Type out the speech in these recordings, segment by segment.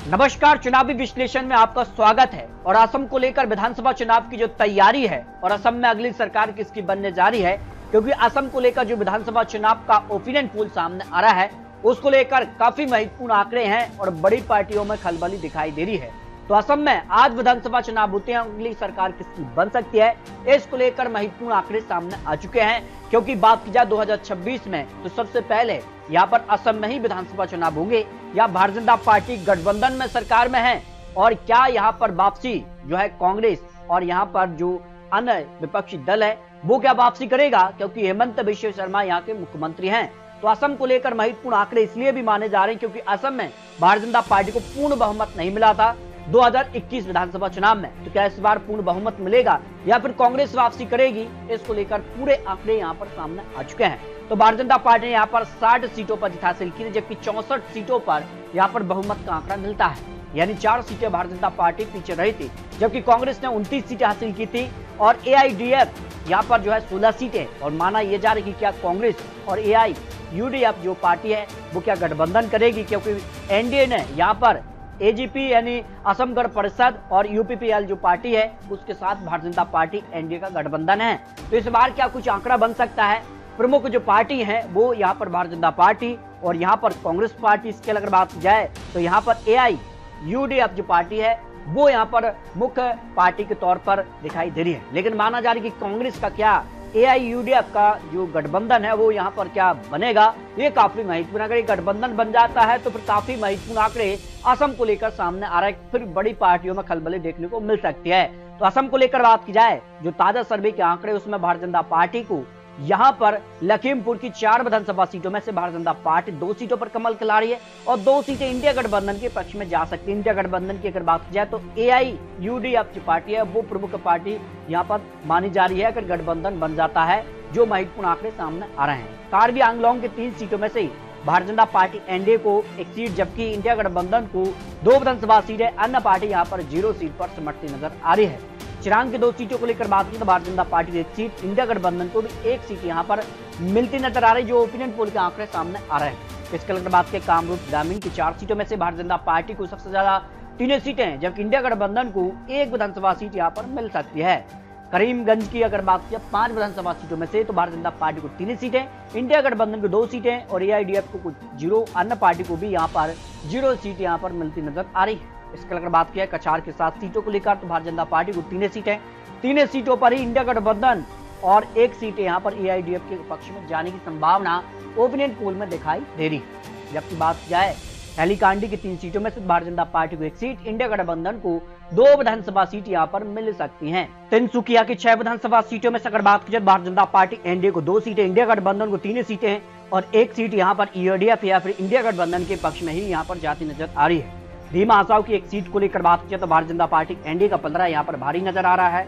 नमस्कार, चुनावी विश्लेषण में आपका स्वागत है। और असम को लेकर विधानसभा चुनाव की जो तैयारी है और असम में अगली सरकार किसकी बनने जा रही है, क्योंकि असम को लेकर जो विधानसभा चुनाव का ओपिनियन पोल सामने आ रहा है उसको लेकर काफी महत्वपूर्ण आंकड़े हैं और बड़ी पार्टियों में खलबली दिखाई दे रही है। तो असम में आज विधानसभा चुनाव होते हैं, अगली सरकार किसकी बन सकती है, इसको लेकर महत्वपूर्ण आंकड़े सामने आ चुके हैं। क्योंकि बात की जाए 2026 में तो सबसे पहले यहाँ पर असम में ही विधानसभा चुनाव होंगे या भारतीय जनता पार्टी गठबंधन में सरकार में है, और क्या यहाँ पर वापसी जो है कांग्रेस और यहाँ पर जो अन्य विपक्षी दल है वो क्या वापसी करेगा, क्योंकि हेमंत बिश्व शर्मा यहाँ के मुख्यमंत्री हैं। तो असम को लेकर महत्वपूर्ण आंकड़े इसलिए भी माने जा रहे हैं क्योंकि असम में भारतीय जनता पार्टी को पूर्ण बहुमत नहीं मिला था 2021 विधानसभा चुनाव में। तो क्या इस बार पूर्ण बहुमत मिलेगा या फिर कांग्रेस वापसी करेगी, इसको लेकर पूरे आंकड़े यहाँ पर सामने आ चुके हैं। तो भारतीय जनता पार्टी ने यहाँ पर 60 सीटों पर जीत हासिल की, जबकि 64 सीटों पर यहाँ पर बहुमत का आंकड़ा मिलता है, यानी 4 सीटें भारतीय जनता पार्टी पीछे रही थी, जबकि कांग्रेस ने 29 सीटें हासिल की थी और AIDF यहाँ पर जो है 16 सीटें। और माना यह जा रही कि क्या कांग्रेस और AIUDF जो पार्टी है वो क्या गठबंधन करेगी, क्योंकि एनडीए ने यहाँ पर AGP यानी असम गण परिषद और UPPL जो पार्टी है उसके साथ भारतीय जनता पार्टी एनडीए का गठबंधन है। तो इस बार क्या कुछ आंकड़ा बन सकता है। प्रमुख जो पार्टी है वो यहाँ पर भारतीय जनता पार्टी और यहाँ पर कांग्रेस पार्टी। इसके अगर बात की जाए तो यहाँ पर AIUDF जो पार्टी है वो यहाँ पर मुख्य पार्टी के तौर पर दिखाई दे रही है। लेकिन माना जा रहा है कि कांग्रेस का क्या AIUDF का जो गठबंधन है वो यहाँ पर क्या बनेगा, ये काफी महत्वपूर्ण। अगर ये गठबंधन बन जाता है तो फिर काफी महत्वपूर्ण आंकड़े असम को लेकर सामने आ रहा है, फिर बड़ी पार्टियों में खलबली देखने को मिल सकती है। तो असम को लेकर बात की जाए जो ताजा सर्वे के आंकड़े उसमें भारतीय जनता पार्टी को यहाँ पर लखीमपुर की 4 विधानसभा सीटों में से भारतीय जनता पार्टी 2 सीटों पर कमल खिला रही है और 2 सीटें इंडिया गठबंधन के पक्ष में जा सकती है। इंडिया गठबंधन की अगर बात की जाए तो AIUDF की पार्टी है वो प्रमुख पार्टी यहाँ पर मानी जा रही है अगर गठबंधन बन जाता है, जो महत्वपूर्ण आंकड़े सामने आ रहे हैं। कार्बी आंगलोंग के 3 सीटों में से भारतीय जनता पार्टी एनडीए को 1 सीट, जबकि इंडिया गठबंधन को 2 विधानसभा सीटें, अन्य पार्टी यहाँ पर 0 सीट पर सिमटती नजर आ रही है। चिरांग की 2 सीटों को लेकर बात की तो भारतीय जनता पार्टी को 1 सीट, इंडिया गठबंधन को भी 1 सीट यहाँ पर मिलती नजर आ रही, जो ओपिनियन पोल के आंकड़े सामने आ रहे हैं। इसके अगर बात की कामरूप ग्रामीण की 4 सीटों में से भारतीय जनता पार्टी को सबसे ज्यादा 3 सीटें, जबकि इंडिया गठबंधन को 1 विधानसभा सीट यहाँ पर मिल सकती है। करीमगंज की अगर बात की 5 विधानसभा सीटों में से तो भारतीय जनता पार्टी को 3 सीटें, इंडिया गठबंधन को 2 सीटें और AIDF को कुछ 0, अन्य पार्टी को भी यहाँ पर 0 सीट यहाँ पर मिलती नजर आ रही है। इसके अगर बात किया कछार के 7 सीटों को लेकर तो भारतीय जनता पार्टी को 3 सीटें, 3 सीटों पर ही इंडिया गठबंधन और 1 सीट यहाँ पर AIDF के पक्ष में जाने की संभावना ओपिनियन पोल में दिखाई दे रही है। जबकि बात की जाए हैलीकांडी की 3 सीटों में से भारतीय जनता पार्टी को 1 सीट, इंडिया गठबंधन को 2 विधानसभा सीट यहाँ पर मिल सकती हैं। तिनसुकिया की 6 विधानसभा सीटों में से अगर बात की जाए भारतीय जनता पार्टी एनडीए को 2 सीटें, इंडिया गठबंधन को 3 सीटें और 1 सीट यहाँ पर AIDF या फिर इंडिया गठबंधन के पक्ष में ही यहाँ पर जाती नजर आ रही है। भीमा आसाव की 1 सीट को लेकर बात की तो भारतीय जनता पार्टी एनडीए का पलड़ा यहाँ पर भारी नजर आ रहा है।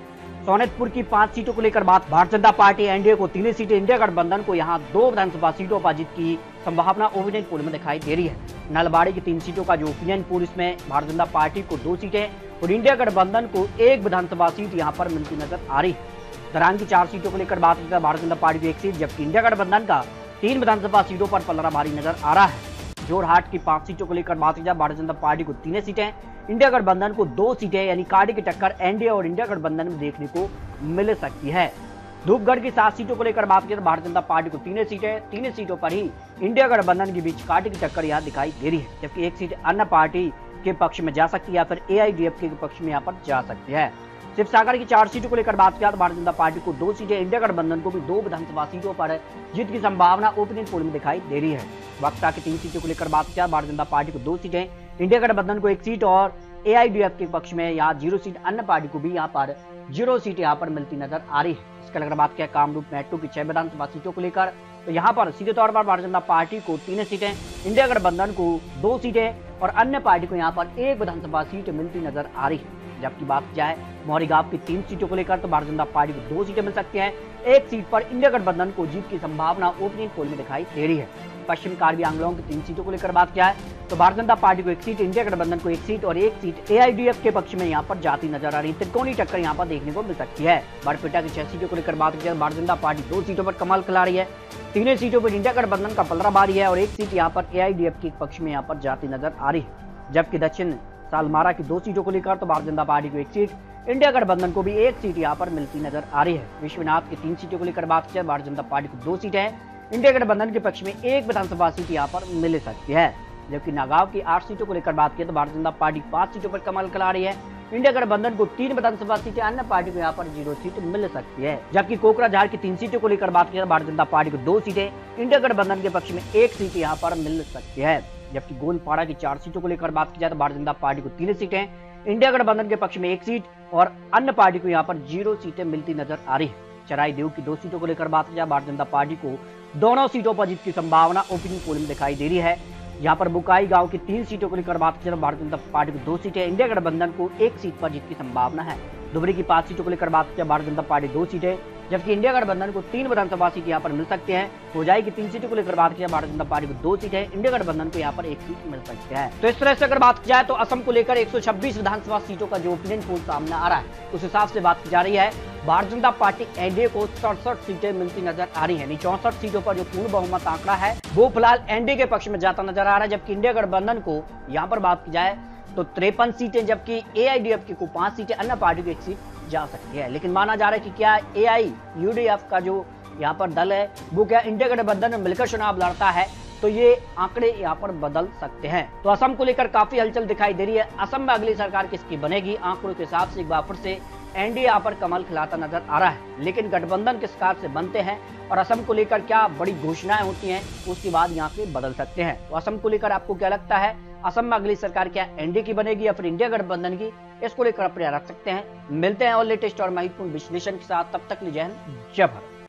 सोनेतपुर की 5 सीटों को लेकर बात, भारतीय जनता पार्टी एनडीए को 3 सीटें, इंडिया गठबंधन को यहाँ 2 विधानसभा सीटों पर जीत की संभावना ओपिनियन पोल में दिखाई दे रही है। नलबाड़ी की 3 सीटों का जो ओपिनियन पोल, इसमें भारतीय जनता पार्टी को 2 सीटें और इंडिया गठबंधन को 1 विधानसभा सीट यहाँ पर मिलती नजर आ रही है। दरांग की 4 सीटों को लेकर बात की तो भारतीय जनता पार्टी को 1 सीट, जबकि इंडिया गठबंधन का 3 विधानसभा सीटों पर पलड़ा भारी नजर आ रहा है। जोरहाट की 5 सीटों को लेकर बात की जाए भारतीय जनता पार्टी को 3 सीटें, इंडिया गठबंधन को 2 सीटें, यानी कांटे की टक्कर एनडीए और इंडिया गठबंधन में देखने को मिल सकती है। धूपगढ़ की 7 सीटों को लेकर बात की तो भारतीय जनता पार्टी को 3 सीटें, 3 सीटों पर ही इंडिया गठबंधन के बीच कांटे की टक्कर यहाँ दिखाई दे रही है, जबकि 1 सीट अन्य पार्टी के पक्ष में जा सकती है या फिर AIDF के पक्ष में यहाँ पर जा सकती है। शिवसागर की 4 सीटों को लेकर बात किया तो भारतीय जनता पार्टी को 2 सीटें, इंडिया गठबंधन को भी 2 विधानसभा सीटों पर जीत की संभावना ओपिनियन पोल में दिखाई दे रही है। बक्सा की 3 सीटों को लेकर बात किया भारतीय जनता पार्टी को 2 सीटें, इंडिया गठबंधन को 1 सीट और AIDF के पक्ष में यहाँ 0 सीट, अन्य पार्टी को भी यहाँ पर 0 सीट यहाँ पर मिलती नजर आ रही है। इसके अगर बात किया कामरूप मेट्रो की 6 विधानसभा सीटों को लेकर तो यहाँ पर सीधे तौर पर भारतीय जनता पार्टी को 3 सीटें, इंडिया गठबंधन को 2 सीटें और अन्य पार्टी को यहाँ पर 1 विधानसभा सीट मिलती नजर आ रही है। जबकि बात की जाए मोहरीगांव की 3 सीटों को लेकर तो भारतीय जनता पार्टी को 2 सीटें मिल सकती हैं, 1 सीट पर इंडिया गठबंधन को जीत की संभावना ओपिनियन पोल में दिखाई दे रही है। पश्चिम कार्बी आंगलोंग की 3 सीटों को लेकर बात किया है तो भारतीय जनता पार्टी को 1 सीट, इंडिया गठबंधन को 1 सीट और 1 सीट AIDF के पक्ष में यहाँ पर जाती नजर आ रही है। त्रिकोणीय टक्कर यहाँ पर देखने को मिल सकती है। बरपेटा की 6 सीटों को लेकर बात किया भारतीय जनता पार्टी 2 सीटों पर कमाल खिला रही है, 3 सीटों पर इंडिया गठबंधन का पलड़ा भारी है और 1 सीट यहाँ पर AIDF के पक्ष में यहाँ पर जाती नजर आ रही है। जबकि दक्षिण सालमारा की 2 सीटों को लेकर तो भारतीय जनता पार्टी को 1 सीट, इंडिया गठबंधन को भी 1 सीट यहां पर मिलती नजर आ रही है। विश्वनाथ की 3 सीटों को लेकर बात की जाए, भारतीय जनता पार्टी को 2 सीटें हैं, इंडिया गठबंधन के पक्ष में 1 विधानसभा सीट यहां पर मिल सकती है। जबकि नागांव की 8 सीटों को लेकर बात की तो भारतीय जनता पार्टी 5 सीटों पर कमल खिला रही है, इंडिया गठबंधन को 3 विधानसभा सीटें, अन्य पार्टी को यहाँ पर 0 सीट मिल सकती है। जबकि कोकराझार की 3 सीटों को लेकर बात की भारतीय जनता पार्टी को 2 सीटें, इंडिया गठबंधन के पक्ष में 1 सीट यहाँ पर मिल सकती है। जबकि गोलपाड़ा की 4 सीटों को लेकर बात की जाए तो भारतीय जनता पार्टी को 3 सीटें, इंडिया गठबंधन के पक्ष में 1 सीट और अन्य पार्टी को यहाँ पर 0 सीटें मिलती नजर आ रही है। चराईदेव की 2 सीटों को लेकर बात की जाए, भारतीय जनता पार्टी को दोनों सीटों पर जीत की संभावना ओपनिंग पोल में दिखाई दे रही है। यहाँ पर बुकाई गांव की 3 सीटों को लेकर बात की जाए, भारतीय जनता पार्टी को 2 सीटें, इंडिया गठबंधन को 1 सीट पर जीत की संभावना है। धुबरी की 5 सीटों को लेकर बात की जाए, भारतीय जनता पार्टी 2 सीटें, जबकि इंडिया गठबंधन को 3 विधानसभा सीट यहाँ पर मिल सकते हैं। होजाई की 3 सीटों को लेकर बात की जाए, भारतीय जनता पार्टी को 2 सीटें, इंडिया गठबंधन को यहाँ पर 1 सीट मिल सकती है। तो इस तरह से अगर बात की जाए तो असम को लेकर 126 विधानसभा सीटों का जो ओपिनियन पोल सामने आ रहा है, उस हिसाब से बात की जा रही है, भारतीय जनता पार्टी एनडीए को 67 सीटें मिलती नजर आ रही है। 64 सीटों पर जो पूर्ण बहुमत आंकड़ा है वो फिलहाल एनडीए के पक्ष में जाता नजर आ रहा है। जबकि इंडिया गठबंधन को यहाँ पर बात की जाए तो 53 सीटें, जबकि एआईडीएफ को 5 सीटें, अन्य पार्टी को 1 सीट जा सकती है। लेकिन माना जा रहा है कि क्या एआईयूडीएफ का जो यहाँ पर दल है वो क्या इंडिया गठबंधन में मिलकर चुनाव लड़ता है, तो ये आंकड़े यहाँ पर बदल सकते हैं। तो असम को लेकर काफी हलचल दिखाई दे रही है। असम में अगली सरकार किसकी बनेगी, आंकड़ों के हिसाब से एक बार फिर से एनडीए यहाँ पर कमल खिलाता नजर आ रहा है। लेकिन गठबंधन किस कार से बनते हैं और असम को लेकर क्या बड़ी घोषणाएं होती हैं, उसके बाद यहाँ पे बदल सकते हैं। तो असम को लेकर आपको क्या लगता है, असम में अगली सरकार क्या एनडीए की बनेगी या फिर इंडिया गठबंधन की, इसको लेकर अपने रख सकते हैं। मिलते हैं और लेटेस्ट और महत्वपूर्ण विश्लेषण के साथ, तब तक लिए जय हिंद, जय भारत।